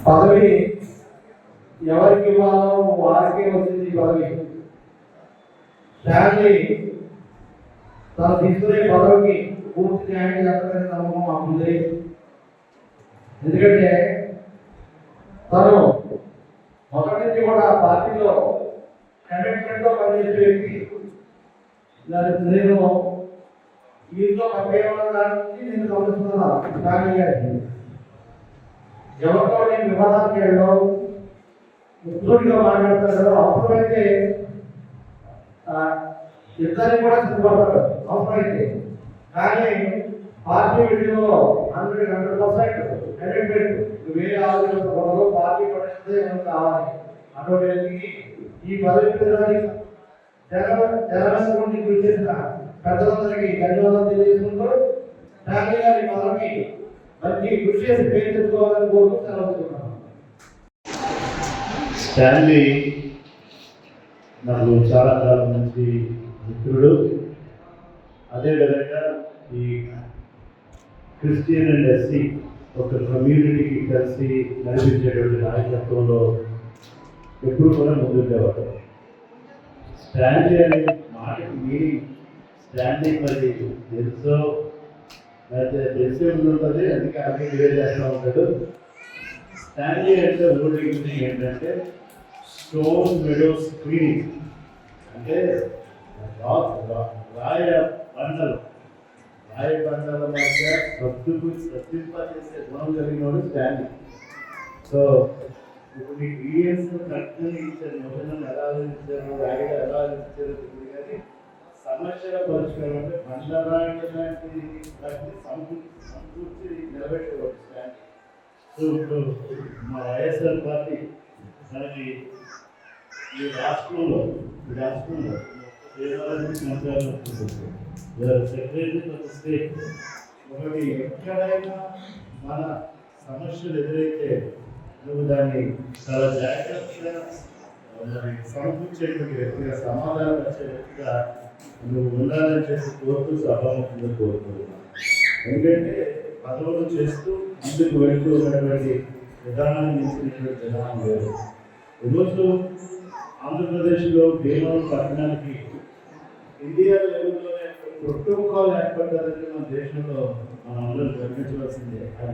పదవి ఎవరికి ఇవ్వాలో వారికే వచ్చింది ఈ పదవి. స్టాన్లీ తను తీసుకునే పదవికి పూర్తి న్యాయం చేస్తారని నమ్మకం మాకుంది. ఎందుకంటే తను మొదటి నుంచి కూడా పార్టీలో కమిట్మెంట్తో పనిచేసే వ్యక్తి. నేను ఇంట్లో పనిచేయడానికి నేను గమనిస్తున్నాను. కానీ ఎవరితో నేను వివాదానికి వెళ్ళడం ముఖ్యంగా మాట్లాడతాడు. అవసరమైతే ఇద్దరిని కూడా సిద్ధపడతాడు అవసరమైతే. కానీ పార్టీ విషయంలో 100% కమిట్మెంట్. వేరే ఆలోచనలు పార్టీ పడితే కావాలి. అటువంటి ఈ పదవి జనరంగం కృషి చేసిన పెద్దలందరికీ ధన్యవాదాలు తెలియజేసుకుంటూ ఫ్యామిలీ గారి పదవికి మంచి కృషి చేసి పేరు తెచ్చుకోవాలని కోరుకుంటూ సెలవుతున్నాను. స్టాన్లీ నాకు చాలా చాలా మంచి మిత్రుడు. అదేవిధంగా ఈ క్రిస్టియన్ అండ్ ఎస్సీ ఒక కమ్యూనిటీకి కలిసి నడిపించేటువంటి నాయకత్వంలో ఎప్పుడు కూడా ముందుండేవాడు. స్టాన్లీ అనే మాటకి మీనింగ్ స్టాన్లీ మరి తెలుసో లేకపోతే తెలిసే ఉంటుంది, అందుకే అన్ని క్లియర్ చేస్తూ ఉంటాడు. స్టాన్లీ అంటే ఓల్డ్ ఇంగ్లీష్ ఏంటంటే స్టోన్ మెడోస్ స్క్రీన్, అంటే రాయ బండల మధ్య ప్రతింపజేసే గుణం కలిగిన వాడు స్టాన్లీ. సో ఇప్పుడు మీ క్లియర్స్ కరెక్ట్గా ఇచ్చారు, మొదలు ఎలా ఆలోచించారు, రాయగా ఎలా ఆలోచించారు తెలియదు. కానీ సమస్యల పరిష్కారం అంటే బండరాయుడు లాంటి సమకూర్చి నిలబెట్టేవాడు స్టాన్లీ. సో ఇప్పుడు మా వైఎస్ఆర్ పార్టీ మనకి ఈ రాష్ట్రంలో సెక్రటరీ స్టేట్ ఒకటి ఎక్కడైనా మన సమస్యలు ఎదురైతే నువ్వు దాన్ని చాలా జాగ్రత్తగా సమకూర్చేటువంటి వ్యక్తిగా, సమాధానం వచ్చే వ్యక్తిగా నువ్వు ఉండాలని చేసి కోరుతూ సభాముఖంగా కోరుకుంటున్నాను. ఎందుకంటే పదవులు చేస్తూ ముందుకు వెళ్తూ ఉన్నటువంటి విధానాన్ని మించినటువంటి విధానం లేదు. ఈరోజు ఆంధ్రప్రదేశ్లో భీమవరం పట్టణానికి ఇండియా లెవెల్లోనే ప్రోటోకాల్ ఏర్పడ్డారని మన దేశంలో మనం అందరూ గమనించవలసిందే. ఆయన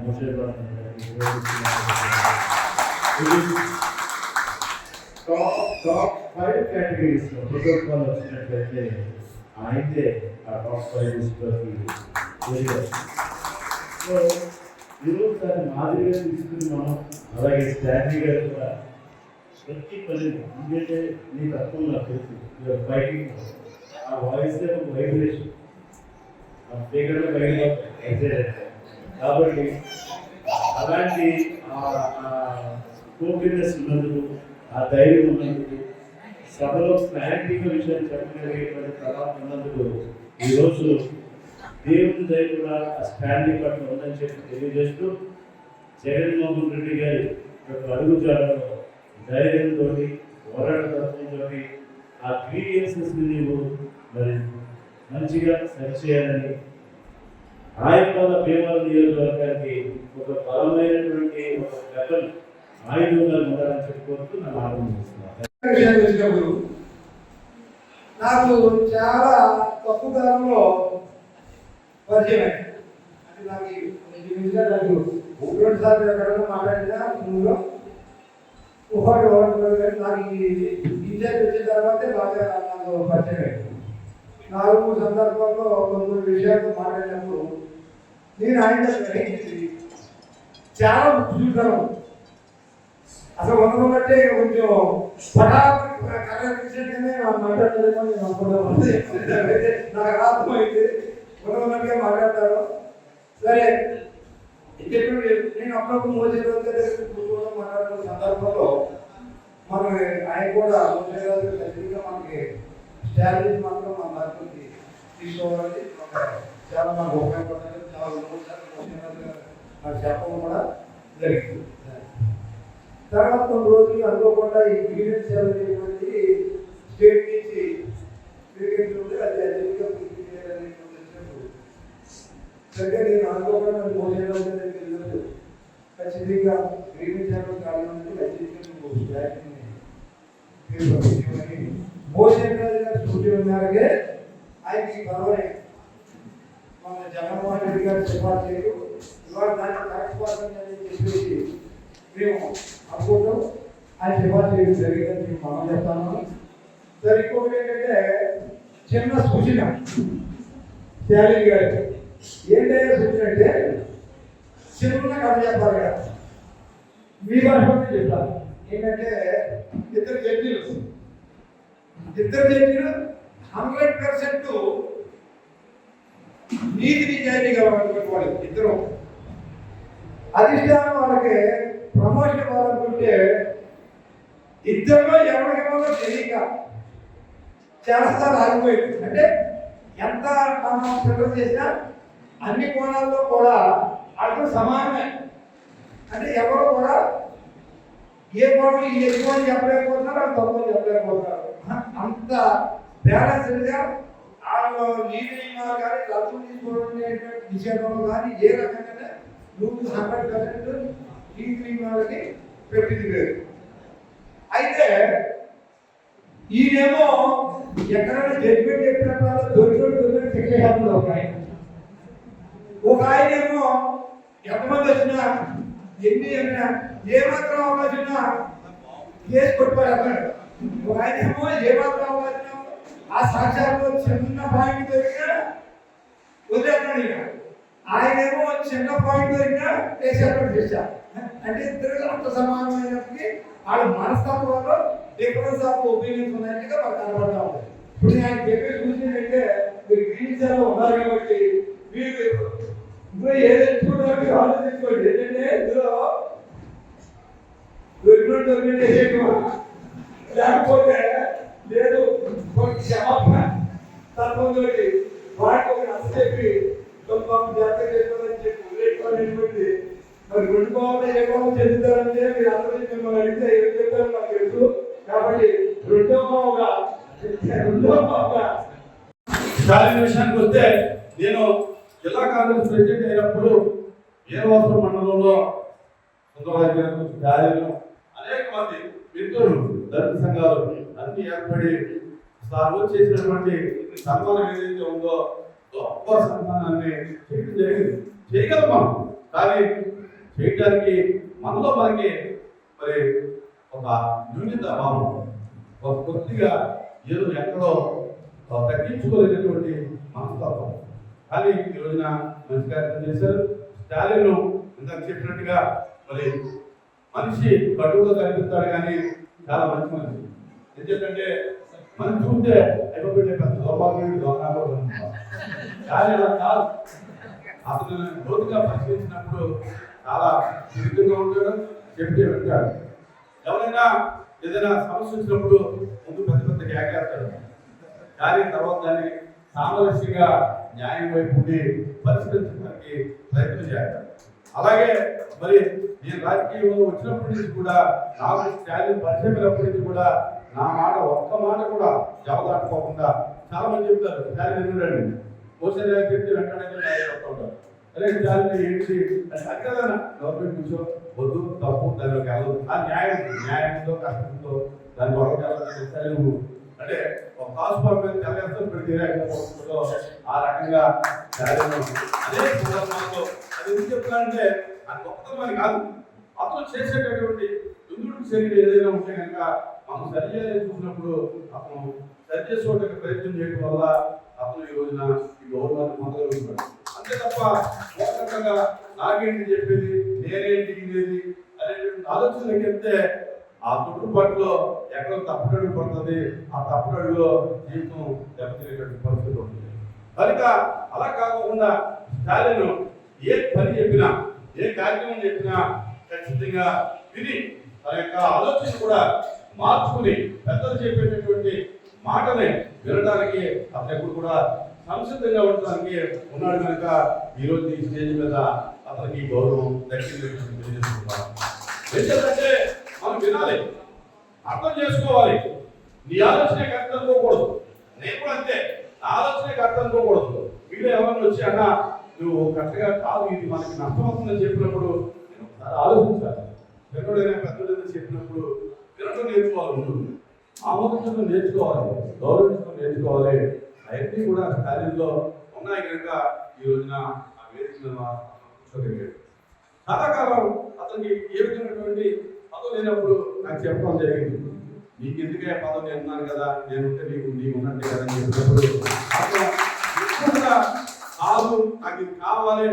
టాప్ 5 కేటగిరీస్లో ప్రోటోకాల్ వచ్చినట్లయితే అయితే ఆ టాప్ 5 లిస్టులోకి వెళ్ళారు. సో ఈరోజు దాన్ని మాదిరిగా తీసుకుని మనం అలాగే స్టాన్లీ గారు కూడా ప్రతి పని, ఎందుకంటే నీ తత్వం నాకు తెలుసు, ఫైటింగ్ ఆ వాయిస్ ఒక వైబ్రేషన్ ఆ స్పీకర్లో బయట. కాబట్టి అలాంటి కోకినెస్ ఉన్నందుకు, ఆ ధైర్యం ఉన్నందుకు, సభలో క్లారిటీగా విషయాన్ని చెప్పగలిగేటువంటి ప్రభావం ఉన్నందుకు ఈరోజు దేవుని దయ కూడా ఆ స్టాన్లీ పట్ల ఉందని చెప్పి తెలియజేస్తూ, జగన్మోహన్ రెడ్డి గారి యొక్క అడుగుజాడలో ధైర్యంతో, పోరాటతత్వంతో ఆ గ్రీవియన్సెస్ని నీవు మరి మంచిగా సరిచేయాలని, ఆయనవల్ల భీమవరం నియోజకవర్గానికి ఒక బలమైనటువంటి ఒక వెపన్ ఆయుధంగా ఉండాలని చెప్పుకోవచ్చు. నన్ను ఆనందిస్తున్నాను. నాకు చాలా తక్కువ కాలంలో పరిచయం అంటే నాకు ఒకటి సార్లు ఎక్కడైనా మాట్లాడినా ముందులో ఉపాధి వాడుతున్నారు. నాకు ఈ ఇన్ఛార్జ్ వచ్చిన తర్వాతే బాగా నాకు పరిచయం అయింది. 4-3 సందర్భాల్లో కొన్ని విషయాలు మాట్లాడినప్పుడు నేను ఆయన గ్రహించింది చాలా చూసాను. అసలు అనుకున్నట్టే కొంచెం పటాక్షంగానే మాట్లాడలేమో నేను అనుకున్నాను. నాకు అర్థమైంది ఉన్నట్టుగా మాట్లాడతారు. సరే ఇప్పుడు నేను అప్పుడప్పుడు మోసేరాజు మాట్లాడుతున్న సందర్భంలో మనం ఆయన కూడా మోసేరాజు ఖచ్చితంగా మనకి స్టాలిటీ మాత్రం మా మార్పుకి తీసుకోవాలని చాలా మాకు ఉపయోగపడుతుంది. చాలా మోసేరాజు నాకు చెప్పడం కూడా జరిగింది. తర్వాత కొన్ని రోజులు అనుకోకుండా ఈ గ్రీవెన్స్ అనేటువంటి స్టేట్ నుంచి గ్రీవెన్స్ ఉంటే అది అధికంగా సరిగ్గా నేను అనుకోకుండా మోసేరాజు ఖచ్చితంగా గ్రీవెన్స్ పెట్టిందని భోజన గారి సూచన మేరకే ఆయనకి గౌరవం మన జగన్మోహన్ రెడ్డి గారు సిఫార్సు చేయరు ఇవాళ దాన్ని కరెక్ట్ అని చెప్పేసి మేము అనుకుంటాం ఆయన సిఫార్సు చేయడం జరిగిందని నేను మనం చెప్తాను. సరే ఇంకొకటి ఏంటంటే చిన్న సూచన శాలిని గారికి ఏంటంటే సూచన అంటే చిన్న కథ చెప్పాలి కదా మీ భాషలోనే చెప్తాను. ఏంటంటే ఇద్దరు జడ్జీలు 100% నీతి నిజాయితీ కావాలనుకునే వాళ్ళు ఇద్దరు. అధిష్టానం వాళ్ళకి ప్రమోషన్ ఇవ్వాలనుకుంటే ఇద్దరులో ఎవరికేమో తెలియక చేస్తారు ఆగిపోయింది. అంటే ఎంత మనం ఫిల్టర్ చేసినా అన్ని కోణాల్లో కూడా అటు సమానమే. అంటే ఎవరు కూడా ఏ కోణం ఎక్కువ అని చెప్పలేకపోతున్నారు, అది తక్కువ అని చెప్పలేకపోతున్నారు. అంత బ్యాలెన్స్డ్గా నీతి నియమాలు కానీ లబ్ధులు తీసుకోవడం విషయంలో కానీ ఏ రకంగా 100% నీతి నియమాలకి పెట్టింది లేదు. అయితే ఈయనేమో ఎక్కడైనా జడ్జిమెంట్ చెప్పినప్పుడు దొరికిన శిక్షలు ఒక ఆయనేమో ఎంతమంది వచ్చినా ఎన్ని అయినా ఏమాత్రం అవకాశం ఉన్నా కేసు కొట్టుకోవాలి అన్నాడు. ఒక ఆయనేమో ఏమాత్రం అవకాశం ఆ సాక్ష్యాల్లో చిన్న పాయింట్ దొరికినా వదిలేస్తున్నాడు. ఇక ఆయనేమో చిన్న పాయింట్ దొరికినా వేసేటట్టు చేశారు. అంటే ఇద్దరు అంత సమానమైనప్పటికీ వాళ్ళ మనస్తత్వంలో డిఫరెన్స్ ఆఫ్ ఒపీనియన్స్ ఉన్నట్టుగా మాకు కనబడతా ఉంటుంది. ఇప్పుడు ఆయన చెప్పే చూసిందంటే మీరు గ్రీన్స్లో ఉన్నారు కాబట్టి మీరు ఇందులో ఏది ఎంచుకుంటారో ఆలోచించుకోండి. ఏంటంటే ఇందులో దొరికినట్టు లేకపోతే లేదు క్షమాపణ తత్వంతో వాటికి ఒక నచ్చ చెప్పి జాగ్రత్త చేసుకోవాలని చెప్పి వదిలేసుకోవాలనేటువంటి మరి రెండు భావన ఏ భావం చెందుతారంటే మీరు అందరూ మిమ్మల్ని అడిగితే ఏం చెప్తారో నాకు తెలుసు. కాబట్టి రెండో భావంగా స్టాలిన్ విషయానికి వస్తే నేను జిల్లా కాంగ్రెస్ ప్రెసిడెంట్ అయినప్పుడు ఏరవాసపురం మండలంలో సుందరరాజు గారు, స్టాలిన్, అనేక మంది మిత్రులు, దళిత సంఘాలు అన్ని ఏర్పడి సార్లు చేసినటువంటి సన్మానం ఏదైతే ఉందో గొప్ప సన్మానాన్ని చేయడం జరిగింది. చేయగలం మనం, కానీ చేయడానికి మనలో మనకి మరి ఒక న్యూనత భావం, ఒక కొద్దిగా ఏదో ఎక్కడో తగ్గించుకోలేనటువంటి మనస్తత్వం. కానీ ఈ రోజున మంచి కార్యక్రమం చేశారు. స్టాలిన్ ఇందాక చెప్పినట్టుగా మరి మనిషి కటువుగా కనిపిస్తాడు కానీ చాలా మంచి మనిషి. ఎందుకంటే మనం చూస్తే అయిపోయి పెద్ద దౌర్భాగ్యుడు దొంగ కానీ అలా కాదు. అతను లోతుగా పరిశీలించినప్పుడు చాలా విరుద్ధంగా ఉంటాడు, చెప్తే వింటాడు. ఎవరైనా ఏదైనా సమస్య వచ్చినప్పుడు ముందు పెద్ద పెద్ద కేకేస్తాడు, కానీ తర్వాత దాన్ని సామరస్యంగా న్యాయం వైపు ఉండి పరిష్కరించడానికి ప్రయత్నం చేస్తాడు. అలాగే మరి నేను రాజకీయంలో వచ్చినప్పటి నుంచి కూడా నాకు స్టాలిన్ పరిచయం అయినప్పటి నుంచి కూడా నా మాట ఒక్క మాట కూడా జవదాటుకోకుండా చాలా మంది చెప్తారు స్టాలిన్ ఎందుకండి క్వశ్చన్ చెప్తే వెంటనే చెప్తా ఉంటారు. అదే స్టాలిన్ ఏంటి అది కదన్నా గవర్నమెంట్ కూర్చో వద్దు తప్పు దానిలోకి వెళ్ళదు ఆ న్యాయంతో కష్టంతో దాని వరకు నువ్వు అంటే ఒక కాసు పంపేది తెల్లేస్తూ పెడితే ఆ రకంగా అదే సందర్భంలో అది ఎందుకు చెప్తానంటే అది గొప్పతనం కాదు. అతను చేసేటటువంటి దుందుడు శరీరం ఏదైనా ఉంటే కనుక మనం సరి చేయాలని చూసినప్పుడు అతను సరి చేసుకోవడానికి ప్రయత్నం చేయడం వల్ల అతను ఈ రోజున ఈ గౌరవాన్ని పొందగలుగుతున్నాడు. అంతే తప్ప మోసంగా నాకేంటి చెప్పేది నేనేంటి ఇదేది అనేటువంటి ఆలోచనకి వెళ్తే ఆ చుట్టుపక్కల ఎక్కడో తప్పుడడుగు పడుతుంది, ఆ తప్పుడడుగులో జీవితం దెబ్బతినేటువంటి పరిస్థితి ఉంటుంది. కనుక అలా కాకుండా స్టాలిన్ ఏ పని చెప్పినా ఏ కార్యక్రమం చెప్పినా ఖచ్చితంగా విని తన యొక్క ఆలోచన కూడా మార్చుకుని పెద్దలు చెప్పేటటువంటి మాటని వినడానికి అతను ఎప్పుడు కూడా సంసిద్ధంగా ఉండడానికి ఉన్నాడు. కనుక ఈరోజు ఈ స్టేజ్ మీద అతనికి గౌరవం దక్కింది తెలియజేస్తున్నాను. ఎందుకంటే మనం వినాలి, అర్థం చేసుకోవాలి. నీ ఆలోచనకి అర్థం అనుకోకూడదు. నేను కూడా అంతే, నా ఆలోచనకి అర్థం అనుకోకూడదు. వీళ్ళు ఎవరిని వచ్చి అన్నా నువ్వు కరెక్ట్గా కాదు, ఇది మనకి నష్టమవుతుందని చెప్పినప్పుడు నేను ఒకసారి ఆలోచించాలి. పెద్దడైనా పెద్దడైనా చెప్పినప్పుడు వినడం నేర్చుకోవాలి ఉంటుంది. ఆమోదించడం నేర్చుకోవాలి, గౌరవించడం నేర్చుకోవాలి. అవన్నీ కూడా స్టాలిన్లో ఉన్నాయి కనుక ఈ రోజున ఆ వేదిక కూర్చోగలిగాడు. చాలా కాలం అతనికి ఏ విధమైనటువంటి పదవి లేనప్పుడు నాకు చెప్పడం జరిగింది, నీకు ఎందుకే పదవి నేను ఉన్నాను కదా, నేను ఉంటే నీకు ఉన్నట్టే కదా అని చెప్పినప్పుడు కాదు నాకు ఇది కావాలి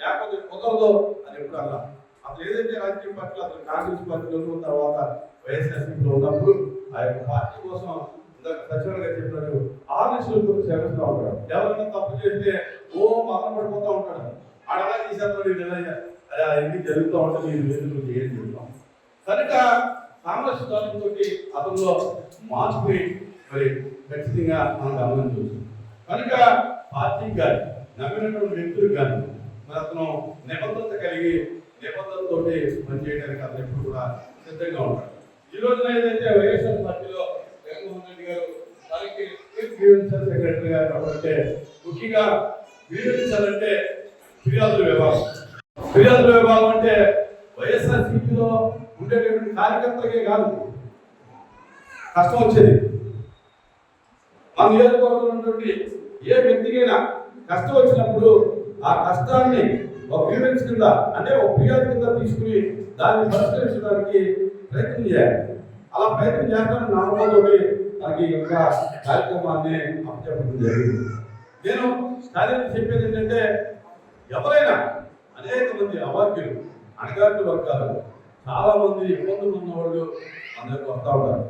లేకపోతే కుదరదు అని ఎప్పుడు అలా. అతను ఏదైతే రాజకీయ పార్టీలో అతను కాంగ్రెస్ పార్టీలో తర్వాత వైఎస్ఆర్సీపీలో ఉన్నప్పుడు ఆ యొక్క పార్టీ కోసం సచివాలయంగా చెప్పినట్టు 6 లక్షల రూపాయలు సేవిస్తూ ఉంటాడు. ఎవరైనా తప్పు చేస్తే మతం పడిపోతూ ఉంటాడు, అడగా చేసేస్తాడు, అన్ని జరుగుతూ ఉంటుంది, మీరు ఏం చెప్తాం కనుక సామరస్యంతో అతనిలో మార్పుని మరి ఖచ్చితంగా మనం గమనించవచ్చు. కనుక పార్టీకి కానీ నమ్మినటువంటి వ్యక్తులకు కానీ మరి అతను నిబద్ధత కలిగి నిబద్ధతతో పనిచేయడానికి అతను ఎప్పుడు కూడా సిద్ధంగా ఉంటాడు. ఈ రోజున ఏదైతే వైఎస్ఆర్ పార్టీలో జగన్మోహన్ రెడ్డి గారు దానికి గ్రీవెన్సెస్ సెక్రటరీ గారు కాబట్టి ముఖ్యంగా గ్రీవెన్సాలంటే ఫిర్యాదుల విభాగం. ఫిర్యాదుల విభాగం అంటే వైఎస్ఆర్సీపీలో ఉండేటటువంటి కార్యకర్తలకే కాదు కష్టం వచ్చేది, మన నియోజకవర్గంలో ఉన్నటువంటి ఏ వ్యక్తికైనా కష్టం వచ్చినప్పుడు ఆ కష్టాన్ని ఒక గ్రీవెన్స్ కింద అంటే ఒక ఫిర్యాదు కింద తీసుకుని దాన్ని పరిష్కరించడానికి ప్రయత్నం చేయాలి. అలా ప్రయత్నం చేస్తానని నమ్మకంతో మనకి యొక్క కార్యక్రమాన్ని అప్పచెప్పడం జరిగింది. నేను స్టాలిన్ చెప్పేది ఏంటంటే ఎవరైనా అనేక మంది అవాక్యులు అణగారిన వర్గాలు చాలా మంది ఇబ్బందులు ఉన్నవాళ్ళు మన దగ్గర వస్తూ ఉంటారు.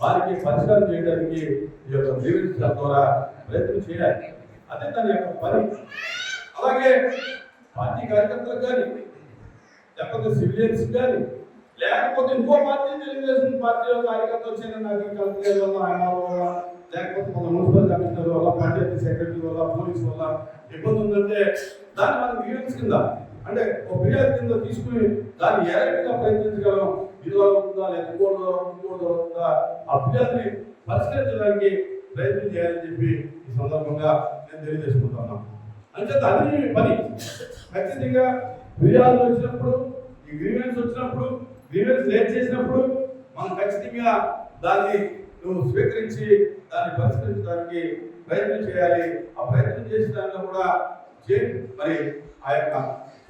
వారికి పరిష్కారం చేయడానికి ఈ యొక్క గ్రీవెన్స్ ద్వారా ప్రయత్నం చేయాలి, అదే దాని యొక్క పని. అలాగే పార్టీ కార్యకర్తలకు కానీ లేకపోతే సివిలియన్స్ కానీ లేకపోతే ఇంకో పార్టీ తెలుగుదేశం పార్టీలో కార్యకర్త వచ్చిన నాకు కలెక్టర్ వల్ల ఆయన వల్ల లేకపోతే మన మున్సిపల్ కమిషనర్ వల్ల పంచాయతీ సెక్రటరీ వల్ల పోలీసు వల్ల ఇబ్బంది ఉందంటే దాన్ని మనం గ్రీవెన్స్ కింద అంటే ఒక ఫిర్యాదు కింద తీసుకుని దాన్ని ఏ రకంగా ప్రయత్నించగలం, ఇది ఉందా లేదా ఇంకోటి ఉందా ఆ ఫిర్యాదుని పరిష్కరించడానికి ప్రయత్నం చేయాలని చెప్పి ఈ సందర్భంగా నేను తెలియజేసుకుంటున్నాను. అంటే అది పని ఖచ్చితంగా ఫిర్యాదులు వచ్చినప్పుడు ఈ గ్రీవెన్స్ వచ్చినప్పుడు గ్రీవెన్స్ రేట్ చేసినప్పుడు మనం ఖచ్చితంగా దాన్ని నువ్వు స్వీకరించి దాన్ని పరిష్కరించడానికి ప్రయత్నం చేయాలి. ఆ ప్రయత్నం చేసిన దాంట్లో కూడా మరి ఆ యొక్క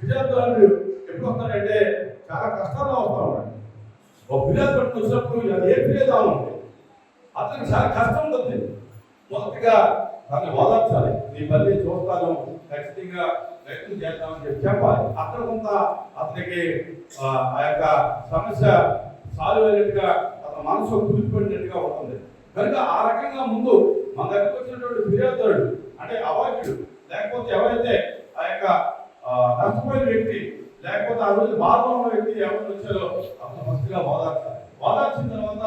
ఫిర్యాదులు ఎప్పుడు వస్తారంటే చాలా కష్టాల్లో వస్తూ ఉంటాయి. ఒక ఫిర్యాదు పట్టుకు వచ్చినప్పుడు అది ఏ ఫిర్యాదు ఉంటుంది అతనికి చాలా కష్టం ఉంటుంది. మొదటిగా దాన్ని ఓదార్చాలి, నీ పని చూస్తాను ఖచ్చితంగా ప్రయత్నం చేద్దామని చెప్పాలి. అక్కడ కొంత అతనికి ఆ యొక్క సమస్య సాల్వ్ అయినట్టుగా అతని మనసు కుదిరిపోయినట్టుగా ఉంటుంది. కనుక ఆ రకంగా ముందు మన దగ్గరకు వచ్చినటువంటి ఫిర్యాదుదారుడు అంటే అవాక్యుడు లేకపోతే ఎవరైతే ఆ యొక్క నష్టపోయిన వ్యక్తి లేకపోతే ఆ రోజు బాధలో ఉన్న వ్యక్తి ఎవరు వచ్చారో అతను ఫస్ట్గా ఓదార్చాలి. ఓదార్చిన తర్వాత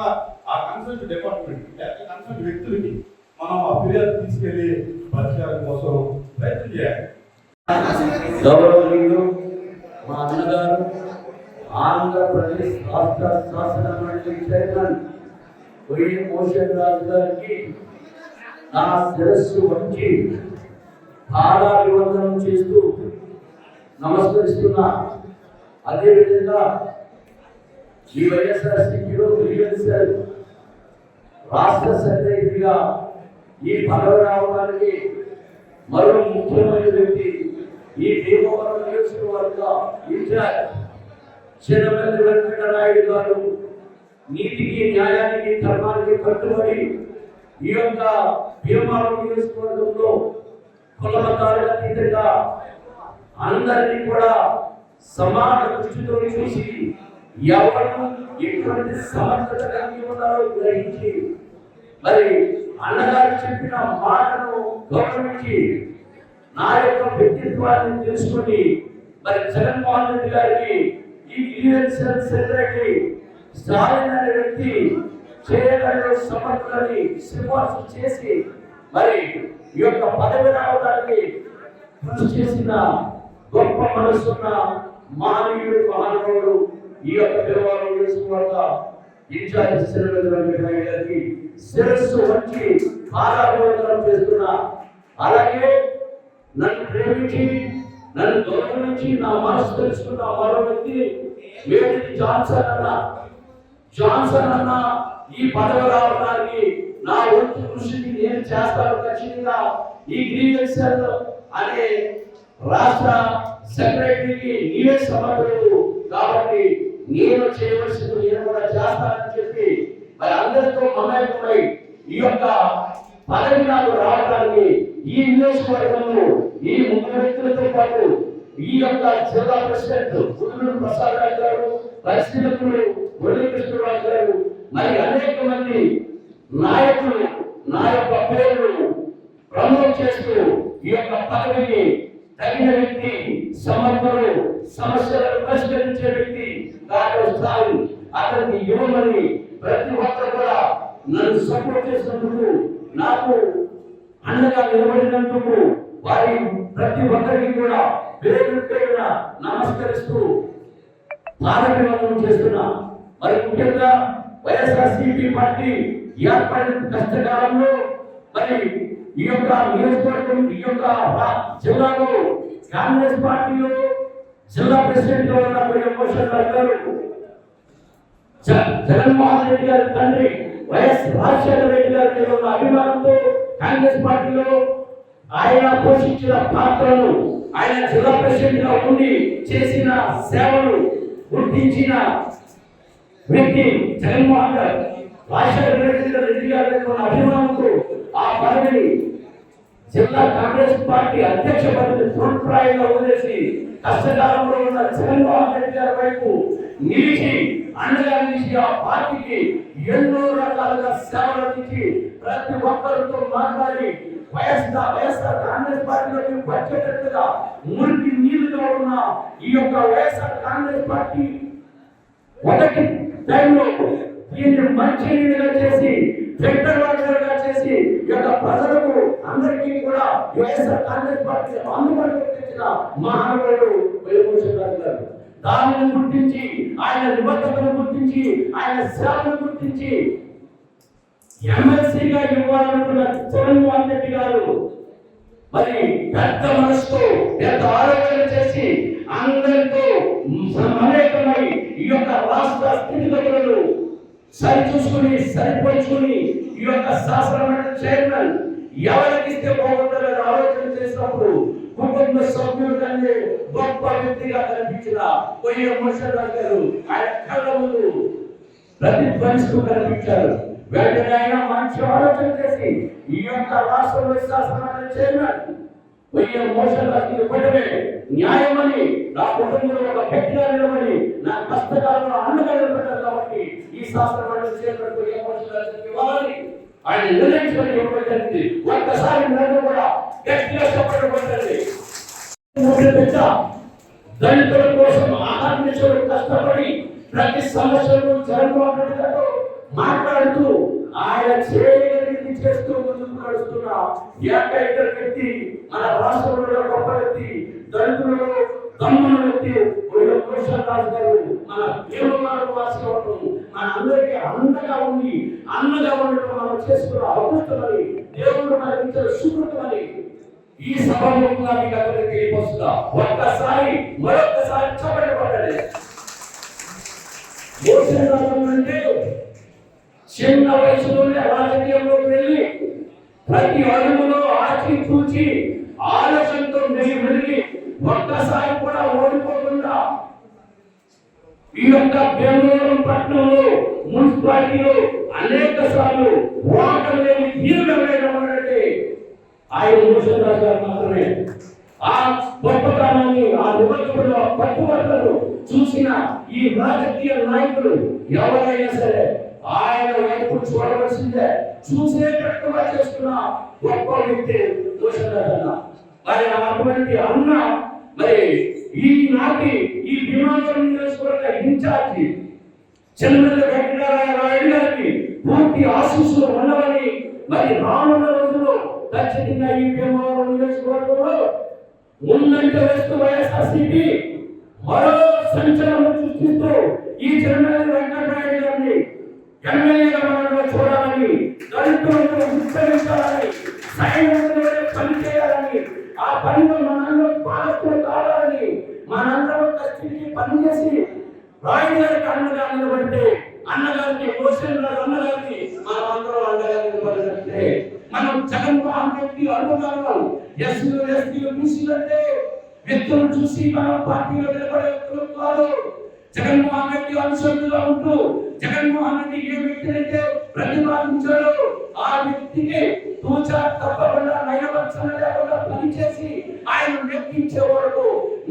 ఆ కన్సల్ట్ డిపార్ట్మెంట్ లేకపోతే కన్సల్ట్ వ్యక్తులకి మనం ఆ ఫిర్యాదు తీసుకెళ్లి పరిష్కారం కోసం ప్రయత్నం చేయాలి. గౌరవనీయులు మా అన్నగారు ఆంధ్రప్రదేశ్ రాష్ట్ర శాసన మండలి చైర్మన్ వైఎస్ మోషన్ రాజు గారికి నా శిరస్సు వంచి పాదాభివందనం చేస్తూ నమస్కరిస్తున్నా. అదేవిధంగా ఈ వైఎస్ఆర్సీపీలో రాష్ట్ర సెక్రటరీగా ఈ పదవి రావడానికి మరో ముఖ్యమైన వ్యక్తి ఈ భీమవరం నియోజకవర్గ ఇన్ఛార్జ్ చిన్నపల్లి వెంకటనాయుడు గారు నీతికి న్యాయానికి ధర్మానికి కట్టుబడి ఈ యొక్క భీమవరం నియోజకవర్గంలో కులమతాలకు అతీతంగా అందరినీ కూడా సమాన దృష్టితో చూసి ఎవరు ఎటువంటి సమర్థత కలిగి ఉన్నారో గ్రహించి మరి అన్నగారు చెప్పిన మాటను గౌరవించి నా యొక్క వ్యక్తిత్వాన్ని తెలుసుకొని మరి జగన్మోహన్ రెడ్డి గారికి ఈ గ్రీవెన్స్ సెక్రటరీ స్టాలిన్ అనే వ్యక్తి చేయగల సమర్థులని సిఫార్సు చేసి మరి ఈ యొక్క పదవి రావడానికి కృషి చేసిన గొప్ప మనసున్న మానవుడు మహానుభావుడు ఈ యొక్క వ్యవహారం చేసుకోవాల ఇన్ఛార్జ్ వెంకటనాయుడు గారికి శిరస్సు వంచి పాదాభివందనం చేస్తున్నా. అలాగే నన్ను ప్రేమించి నన్ను గౌరవించి నా మనసు తెలుసుకున్న మరో వ్యక్తి జాన్సన్ అన్న ఈ పదవి రావడానికి నా వంతు కృషిని నేను చేస్తాను ఖచ్చితంగా. ఈ గ్రీవెన్స్ అనే రాష్ట్ర సెక్రటరీకి నీవే సమర్థుడు కాబట్టి నేను చేయవలసింది నేను కూడా చేస్తానని చెప్పి మరి అందరితో మమేకమై ఈ యొక్క పదవి నాకు రావడానికి ఈ నియోజకవర్గంలో ఈ ముగ్గురు వ్యక్తులతో పాటు ఈ యొక్క జిల్లా ప్రెసిడెంట్ గురుడు ప్రసాద్ రాజు గారు, పరిశీలకులు గొల్లి కృష్ణరాజు గారు, మరి అనేక మంది నాయకులు నా యొక్క పేరును ప్రమోట్ చేస్తూ ఈ యొక్క పదవిని తగిన వ్యక్తి, సమర్థుడు, సమస్యలను పరిష్కరించే వ్యక్తి డాక్టర్ స్టాలిన్ అతనికి ఇవ్వమని ప్రతి ఒక్కరు కూడా నన్ను సపోర్ట్ చేసినందుకు, నాకు అండగా నిలబడినందుకు వారి ప్రతి ఒక్కరికి కూడా పేరు పేరున నమస్కరిస్తూ పాదభివందనం చేస్తున్నా. మరి ముఖ్యంగా వైఎస్ఆర్సీపీ పార్టీ ఏర్పడిన కష్టకాలంలో మరి ఈ యొక్క నియోజకవర్గం ఈ యొక్క జిల్లాలో కాంగ్రెస్ పార్టీలో జిల్లా ప్రెసిడెంట్ గా ఉన్నప్పుడు ఎమోషన్ గారు జగన్మోహన్ రెడ్డి గారి తండ్రి వైఎస్ రాజశేఖర రెడ్డి గారి మీద ఉన్న అభిమానంతో కాంగ్రెస్ పార్టీలో ఆయన పోషించిన పాత్రను, ఆయన జిల్లా ప్రెసిడెంట్ గా ఉండి చేసిన సేవలు గుర్తించిన వ్యక్తి జగన్మోహన్ గారు. రాజశేఖర రెడ్డి గారి మీద ఉన్న అభిమానంతో ఆ పదవిని జిల్లా కాంగ్రెస్ పార్టీ అధ్యక్ష పదవిని తృణప్రాయంగా వదిలేసి కష్టకాలంలో ఉన్న జగన్మోహన్ రెడ్డి గారి వైపు నిలిచి అండగా నిలిచి ఆ పార్టీకి ఎన్నో రకాలుగా సేవలు అందించి ప్రతి ఒక్కరితో మాట్లాడి వైఎస్ఆర్ కాంగ్రెస్ పార్టీలోకి వచ్చేటట్టుగా మురికి నీళ్లుగా ఉన్న ఈ యొక్క వైఎస్ఆర్ కాంగ్రెస్ పార్టీ మొదటి టైంలో దీన్ని మంచి నీళ్ళుగా చేసి ఫిల్టర్ వాటర్గా చేసి ఈ యొక్క ప్రజలకు అందరికీ కూడా వైఎస్ఆర్ కాంగ్రెస్ పార్టీ అందుబాటులో తెచ్చిన మహానుభావుడు వైఎస్ గారు. దానిని గుర్తించి ఆయన నిబద్ధతను గుర్తించి ఆయన సేవను గుర్తించి ఎమ్మెల్సీగా ఇవ్వాలనుకున్న జగన్మోహన్ రెడ్డి గారు మరి పెద్ద మనసుతో పెద్ద ఆలోచన చేసి అందరితో మమేకమై ఈ యొక్క రాష్ట్ర స్థితిగతులను సరిచూసుకుని సరిపోల్చుకుని ఈ యొక్క శాసనమండలి చైర్మన్ ఎవరికిస్తే బాగుంటుందని ఆలోచన చేసినప్పుడు కుటుంబ సభ్యులు కంటే గొప్ప వ్యక్తిగా కనిపించిన వైఎస్ మోషన్రాజు గారు ఆయన కళ్ళ ముందు ప్రతిధ్వనిస్తూ కనిపించారు. వెంటనే ఆయన మంచి ఆలోచన చేసి ఈ యొక్క రాష్ట్ర శాసనమండలి చైర్మన్ వైఎస్ మోషన్రాజు ఇవ్వడమే న్యాయమని, నా కుటుంబంలో ఒక వ్యక్తిగా నిలబడి నా కష్టకాలంలో అండగా నిలబడ్డారు కాబట్టి ఈ శాసనమండలి చైర్మన్ వైఎస్ మోషన్రాజు ఇవ్వాలని ఆయన నిర్ణయించుకొని ఇవ్వడం జరిగింది. ఒక్కసారి నన్ను కూడా గట్టిగా చెప్పబడుతుంది. దళితుల కోసం ఆహార్నిశలు కష్టపడి ప్రతి సమస్యను జగన్మోహన్ రెడ్డి గారు మాట్లాడుతూ ఆయన చేయగలిగింది చేస్తూ ముందుకు నడుస్తున్న ఏకైక వ్యక్తి మన రాష్ట్రంలో గొప్ప వ్యక్తి, దళితులలో దమ్మున వ్యక్తి వైఎస్ రాజు గారు. మన దేవమాన వాసి మన అందరికీ అండగా ఉండి అన్నగా ఉండడం మనం చేసుకున్న అదృష్టమని, దేవుడు మనకి ఇచ్చిన సుకృతమని ఈ సభాముఖంగా మీకు అందరికీ తెలియపరుస్తున్నా. ఒక్కసారి మరొక్కసారి చెప్పండి పడండి. అంటే చిన్న వయసులోనే రాజకీయంలోకి వెళ్ళి ప్రతి అడుగులో ఆచి చూచి ఆలోచనతో మెలిగి ఒక్కసారి కూడా ఓడిపోకుండా ఈ యొక్క బెంగళూరు పట్టణంలో మున్సిపాలిటీలో అనేక సార్లు ఓటర్ లేని తీరుగా వేయడం అంటే ఆయన మోషన్రాజు గారు మాత్రమే. ఆ గొప్పతనాన్ని, ఆ నిబంధనలు, పట్టుబట్టలు చూసిన ఈ రాజకీయ నాయకులు ఎవరైనా సరే ఆయన వైపు చూడవలసిందే, చూసేటట్టుగా చేస్తున్న గొప్ప వ్యక్తి మోషన్రాజు అన్న. మరి అటువంటి అన్న మరి ఈనాటి ఈ భీమవరం నియోజకవర్గ ఇన్ఛార్జి చెన్నెల్లి వెంకటరామరాయుడు గారికి పూర్తి ఆశీస్సులు ఉండవని, మరి రానున్న రోజుల్లో ఖచ్చితంగా ఈ భీమవరం నియోజకవర్గంలో ముందంటే వేస్తూ వైఎస్ఆర్సీపీ మరో సంచలనం సృష్టిస్తూ ఈ చెన్నెల్లి వెంకటరాయుడు గారిని ఎమ్మెల్యేగా మనలో చూడాలని, దళితులను ఉత్తరించాలని, సైన్యంలో పనిచేయాలని, ఆ పనిలో మనందరూ పాలకులు కావాలని, మనందరూ కష్టించి పనిచేసి రాయుడు గారికి అండగా నిలబడితే అన్నగారికి మోషన్రాజు అన్నగారికి అనుకున్నాను. ఎస్సీలు ఎస్టీలు బీసీలు అంటే వ్యక్తులను చూసి మనం పార్టీలో నిలబడే వ్యక్తులు కాదు. జగన్మోహన్ రెడ్డి అనుసరణలో ఉంటూ జగన్మోహన్ రెడ్డి ఏ వ్యక్తినైతే ప్రతిపాదించాడో ఆ వ్యక్తికి తూచా తప్పకుండా నయవంచన లేకుండా పనిచేసి ఆయన నెగ్గించే వరకు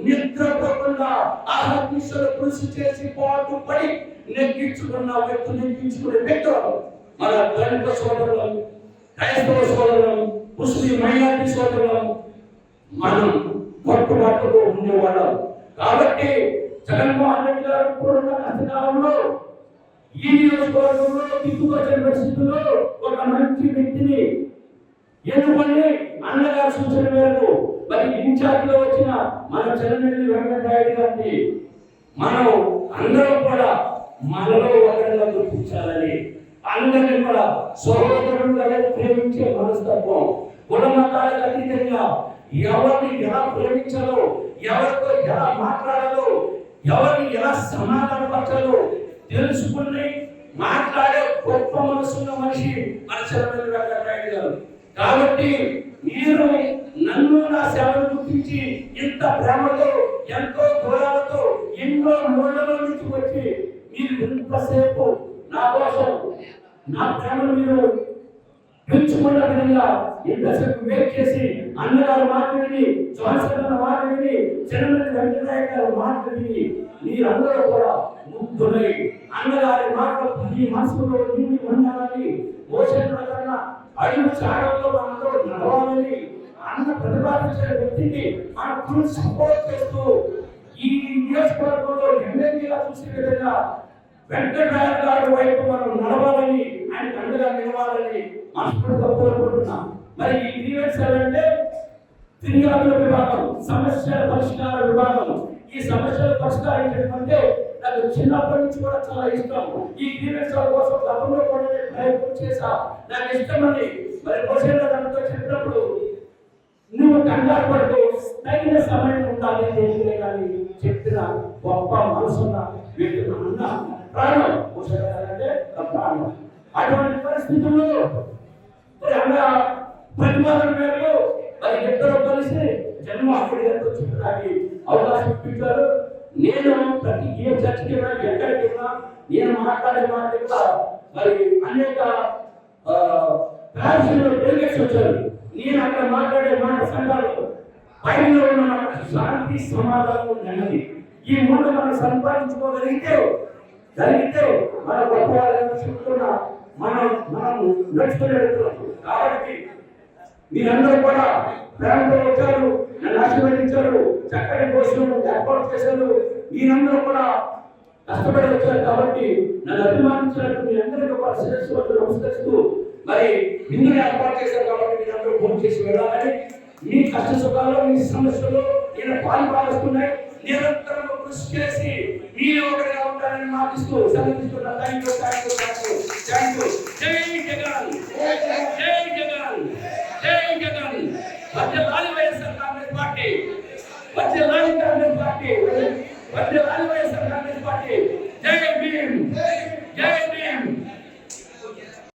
నిద్రపోకుండా ఆహర్నిశలు కృషి చేసి పోటు పడి నెగ్గించుకున్న నెగ్గించుకునే వ్యక్తులు మన దళిత సోదరులు, క్రైస్తవ సోదరులు, ముస్లిం మైనారిటీ సోదరులు మనం పట్టుబాటులో ఉండేవాళ్ళం. కాబట్టి జగన్మోహన్ రెడ్డి గారు ఇప్పుడున్న కష్టకాలంలో ఈ నియోజకవర్గంలో దిక్కుకొచ్చిన పరిస్థితుల్లో ఒక మంచి వ్యక్తిని ఎన్నుకొని అన్నగారి సూచన మేరకు మరి ఇన్ఛార్జిలో వచ్చిన మన చెన్నెల్లి వెంకటరాయుడు గారిని మనం అందరం కూడా మనలో ఒకరిగా గుర్తించాలని, అందరినీ కూడా సహోదరులుగా ప్రేమించే మనస్తత్వం, కుల మతాలకు అతీతంగా ఎవరిని ఎలా ప్రేమించాలో, ఎవరితో ఎలా మాట్లాడాలో, ఎవరిని ఎలా సమాధానపరచాలో తెలుసుకుని మాట్లాడే గొప్ప మనసున్న మనిషి మన చెన్నెల్లి వెంకటరాయుడు గారు. కాబట్టి మీరు నన్ను నా సేవను గుర్తించి ఇంత ప్రేమతో ఎంతో దూరాలతో ఎన్నో మూలలో నుంచి వచ్చి మీరు ఇంతసేపు నా కోసం నా ప్రేమను మీరు పెంచుకున్న విధంగా ఇంతసేపు వెయిట్ చేసి అన్నగారు మాట్లాడి, జోన్సన్ మాట్లాడి, చెన్నెల్లి వెంకటరాయుడు గారు మాట్లాడి మీరందరూ కూడా ముగ్ధులై అన్నగారి మాటలు ఈ మనసులో నిండి ఉండాలని, భోజన కన్నా అడుగు చాడల్లో మనందరూ నడవాలని అన్న ప్రతిపాదించిన వ్యక్తికి మనం ఫుల్ సపోర్ట్ చేస్తూ ఈ నియోజకవర్గంలో ఎమ్మెల్యేగా చూసే విధంగా వెంకటరాయుడు గారి వైపు మనం నడవాలని, ఆయన అండగా నిలవాలని మనస్ఫూర్తిగా కోరుకుంటున్నాం. మరి ఈ గ్రీవెన్స్ అంటే ఫిర్యాదుల విభాగం, సమస్యల పరిష్కార విభాగం. ఈ సమస్యల పరిష్కరించడం నాకు చిన్నప్పటి నుంచి కూడా చాలా ఇష్టం. ఈ గ్రీవెన్స్ కోసం గతంలో కూడా ప్రయత్నం చేశా, నాకు ఇష్టమని. మరి భవిష్యత్తులో దాంతో చెప్పినప్పుడు నువ్వు కంగారు పడుతూ తగిన సమయం ఉండాలి కానీ చెప్పిన గొప్ప మనసున్న వ్యక్తులు అన్న ప్రాణం అంటే ప్రాణం. అటువంటి పరిస్థితుల్లో ప్రతిపాదన మేరకు మరి ఇద్దరు కలిసి జగన్మోహన్ గారితో చెప్పడానికి అవకాశం ఇప్పించారు. నేను ప్రతి ఏ చర్చకి ఎక్కడికి నేను మాట్లాడే మాట మరి అనేక డెలిగేట్స్ వచ్చారు. నేను అక్కడ మాట్లాడే మాట సంఘాలు పైన ఉన్న శాంతి సమాధానం నెమ్మది ఈ మూడు మనం సంపాదించుకోగలిగితే మన గొప్ప వాళ్ళని చెప్తున్నా మనం నడుచుకునే కాబట్టి మీరందరూ కూడా ప్రేమతో వచ్చారు, నన్ను ఆశీర్వదించారు, చక్కటి భోజనం ఏర్పాటు చేశారు. మీరందరూ కూడా కష్టపడి వచ్చారు కాబట్టి నన్ను అభిమానించినట్టు మీ అందరికీ కూడా శిరస్సు నమస్కరిస్తూ మరి ఇందులో ఏర్పాటు చేశారు కాబట్టి మీరందరూ భోజనం చేసి వెళ్ళాలని, మీ కష్ట సుఖాల్లో మీ సమస్యలు నేను పాల్పడుతున్నాయి. నిరంతరం కృషి చేసి మీరు ఒకరిగా ఉంటారని మాటిస్తూ సెలవిస్తున్నా. Thank you. జై జగన్, జై జగన్, జై జగన్. వర్ధిల్లాలి వైఎస్ఆర్ కాంగ్రెస్ పార్టీ, వర్ధిల్లాలి కాంగ్రెస్ పార్టీ, వర్ధిల్లాలి వైఎస్ఆర్ కాంగ్రెస్ పార్టీ.